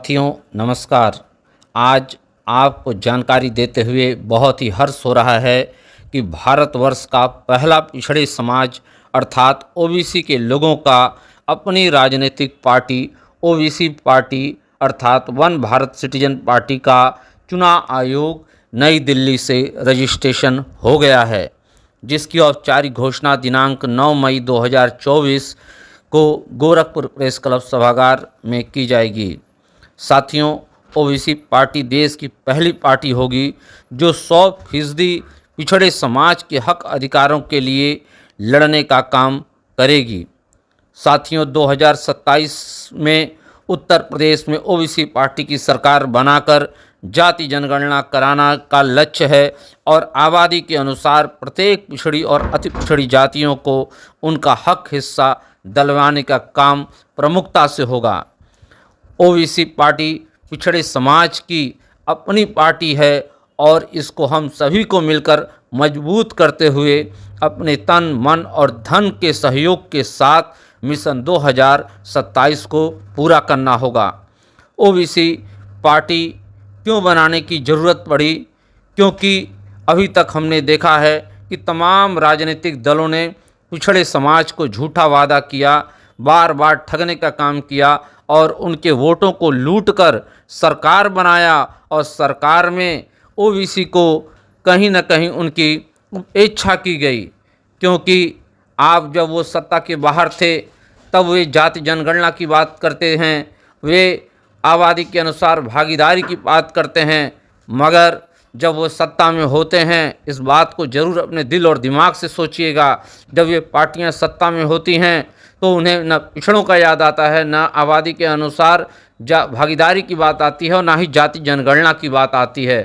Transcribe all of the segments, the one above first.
साथियों नमस्कार। आज आपको जानकारी देते हुए बहुत ही हर्ष हो रहा है कि भारतवर्ष का पहला पिछड़े समाज अर्थात ओबीसी के लोगों का अपनी राजनीतिक पार्टी ओबीसी पार्टी अर्थात वन भारत सिटीजन पार्टी का चुनाव आयोग नई दिल्ली से रजिस्ट्रेशन हो गया है, जिसकी औपचारिक घोषणा दिनांक 9 मई 2024 को गोरखपुर प्रेस क्लब सभागार में की जाएगी। साथियों, ओबीसी पार्टी देश की पहली पार्टी होगी जो 100% पिछड़े समाज के हक अधिकारों के लिए लड़ने का काम करेगी। साथियों, 2027 में उत्तर प्रदेश में ओबीसी पार्टी की सरकार बनाकर जाति जनगणना कराना का लक्ष्य है और आबादी के अनुसार प्रत्येक पिछड़ी और अति पिछड़ी जातियों को उनका हक हिस्सा दिलवाने का काम प्रमुखता से होगा। ओबीसी पार्टी पिछड़े समाज की अपनी पार्टी है और इसको हम सभी को मिलकर मजबूत करते हुए अपने तन मन और धन के सहयोग के साथ मिशन 2027 को पूरा करना होगा। ओबीसी पार्टी क्यों बनाने की ज़रूरत पड़ी? क्योंकि अभी तक हमने देखा है कि तमाम राजनीतिक दलों ने पिछड़े समाज को झूठा वादा किया, बार बार ठगने का काम किया और उनके वोटों को लूटकर सरकार बनाया और सरकार में ओबीसी को कहीं न कहीं उनकी उपेक्षा की गई। क्योंकि आप जब वो सत्ता के बाहर थे तब वे जाति जनगणना की बात करते हैं, वे आबादी के अनुसार भागीदारी की बात करते हैं, मगर जब वो सत्ता में होते हैं, इस बात को ज़रूर अपने दिल और दिमाग से सोचिएगा, जब ये पार्टियां सत्ता में होती हैं तो उन्हें न पिछड़ों का याद आता है, न आबादी के अनुसार भागीदारी की बात आती है और ना ही जाति जनगणना की बात आती है।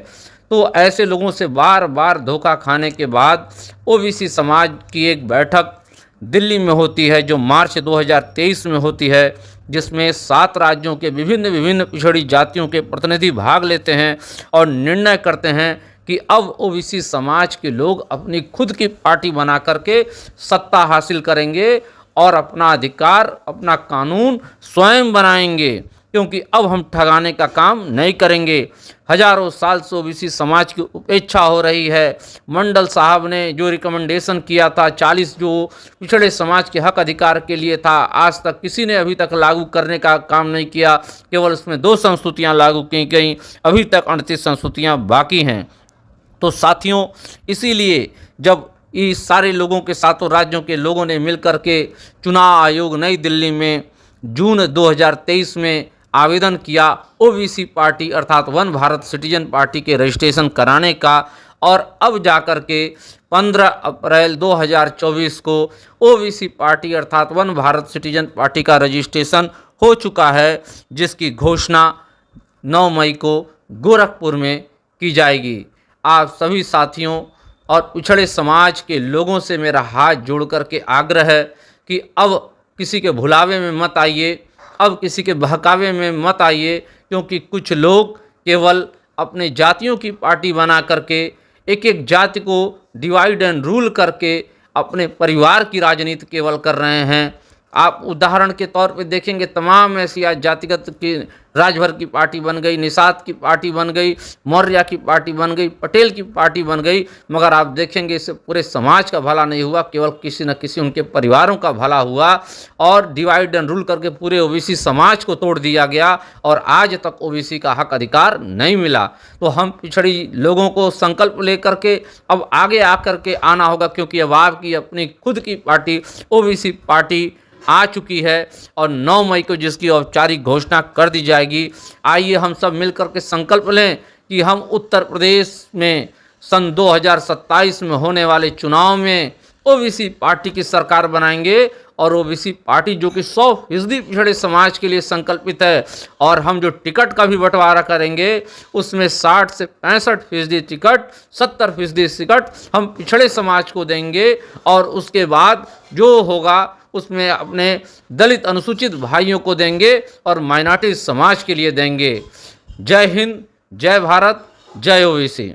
तो ऐसे लोगों से बार बार धोखा खाने के बाद ओबीसी समाज की एक बैठक दिल्ली में होती है जो मार्च 2023 में होती है, जिसमें 7 राज्यों के विभिन्न पिछड़ी जातियों के प्रतिनिधि भाग लेते हैं और निर्णय करते हैं कि अब ओबीसी समाज के लोग अपनी खुद की पार्टी बना करके सत्ता हासिल करेंगे और अपना अधिकार, अपना कानून स्वयं बनाएंगे, क्योंकि अब हम ठगाने का काम नहीं करेंगे। हजारों साल से ओबीसी समाज की उपेक्षा हो रही है। मंडल साहब ने जो रिकमेंडेशन किया था 40 जो पिछड़े समाज के हक अधिकार के लिए था, आज तक किसी ने अभी तक लागू करने का काम नहीं किया। केवल उसमें 2 संस्तुतियाँ लागू की गई, अभी तक 38 संस्तुतियाँ बाकी हैं। तो साथियों, इसीलिए जब इस सारे लोगों के, सातों राज्यों के लोगों ने मिलकर के चुनाव आयोग नई दिल्ली में जून 2023 में आवेदन किया ओबीसी पार्टी अर्थात वन भारत सिटीजन पार्टी के रजिस्ट्रेशन कराने का, और अब जाकर के 15 अप्रैल 2024 को ओबीसी पार्टी अर्थात वन भारत सिटीजन पार्टी का रजिस्ट्रेशन हो चुका है, जिसकी घोषणा 9 मई को गोरखपुर में की जाएगी। आप सभी साथियों और पिछड़े समाज के लोगों से मेरा हाथ जोड़ करके आग्रह है कि अब किसी के भुलावे में मत आइए, अब किसी के बहकावे में मत आइए, क्योंकि कुछ लोग केवल अपने जातियों की पार्टी बना करके एक एक जाति को डिवाइड एंड रूल करके अपने परिवार की राजनीति केवल कर रहे हैं। आप उदाहरण के तौर पे देखेंगे, तमाम ऐसी आज जातिगत की राजभर की पार्टी बन गई, निषाद की पार्टी बन गई, मौर्य की पार्टी बन गई, पटेल की पार्टी बन गई, मगर आप देखेंगे इससे पूरे समाज का भला नहीं हुआ, केवल किसी न किसी उनके परिवारों का भला हुआ और डिवाइड एंड रूल करके पूरे ओबीसी समाज को तोड़ दिया गया और आज तक ओबीसी का हक अधिकार नहीं मिला। तो हम पिछड़ी लोगों को संकल्प लेकर के अब आगे आकर के आना होगा, क्योंकि अब आपकी अपनी खुद की पार्टी ओबीसी पार्टी आ चुकी है और 9 मई को जिसकी औपचारिक घोषणा कर दी जाएगी। आइए हम सब मिलकर के संकल्प लें कि हम उत्तर प्रदेश में सन 2027 में होने वाले चुनाव में ओबीसी पार्टी की सरकार बनाएंगे और ओबीसी पार्टी जो कि 100% पिछड़े समाज के लिए संकल्पित है, और हम जो टिकट का भी बंटवारा करेंगे उसमें 60 से 65% टिकट, 70% टिकट हम पिछड़े समाज को देंगे और उसके बाद जो होगा उसमें अपने दलित अनुसूचित भाइयों को देंगे और माइनॉरिटी समाज के लिए देंगे। जय हिंद, जय भारत, जय ओबीसी।